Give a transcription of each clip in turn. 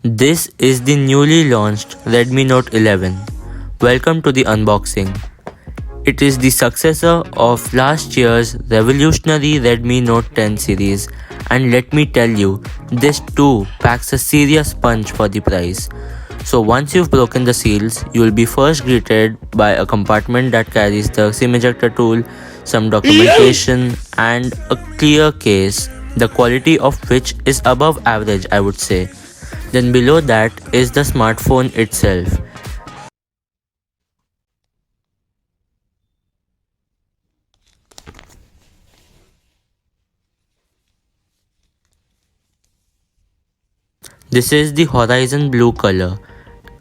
This is the newly launched Redmi Note 11. Welcome to the unboxing. It is the successor of last year's revolutionary Redmi Note 10 series, and let me tell you, this too packs a serious punch for the price. So once you've broken the seals, you will be first greeted by a compartment that carries the SIM ejector tool, some documentation, and a clear case, the quality of which is above average, I would say. Then below that is the smartphone itself. This is the Horizon Blue color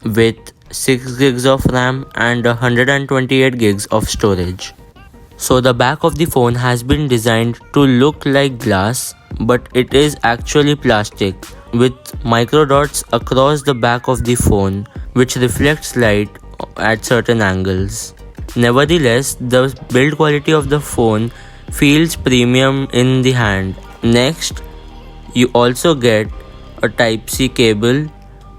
with 6 gigs of RAM and 128 gigs of storage. So the back of the phone has been designed to look like glass, but it is actually plastic with micro dots across the back of the phone which reflects light at certain angles. Nevertheless, the build quality of the phone feels premium in the hand. Next, you also get a Type-C cable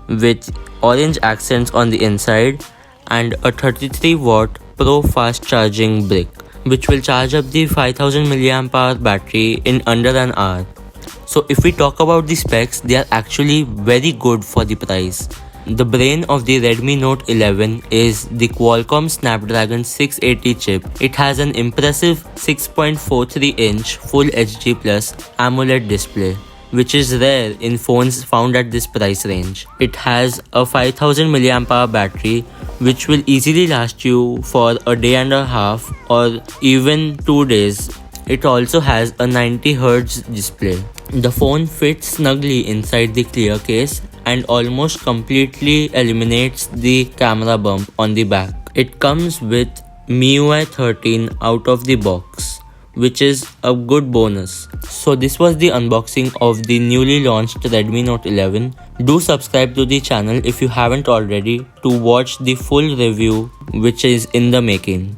with orange accents on the inside and a 33-watt Pro fast charging brick, which will charge up the 5000 mAh battery in under an hour. So if we talk about the specs, they are actually very good for the price. The brain of the Redmi Note 11 is the Qualcomm Snapdragon 680 chip. It has an impressive 6.43-inch Full HD Plus AMOLED display, which is rare in phones found at this price range. It has a 5000 mAh battery which will easily last you for a day and a half or even 2 days. It also has a 90Hz display. The phone fits snugly inside the clear case and almost completely eliminates the camera bump on the back. It comes with MIUI 13 out of the box, which is a good bonus. So this was the unboxing of the newly launched Redmi Note 11. Do subscribe to the channel if you haven't already to watch the full review which is in the making.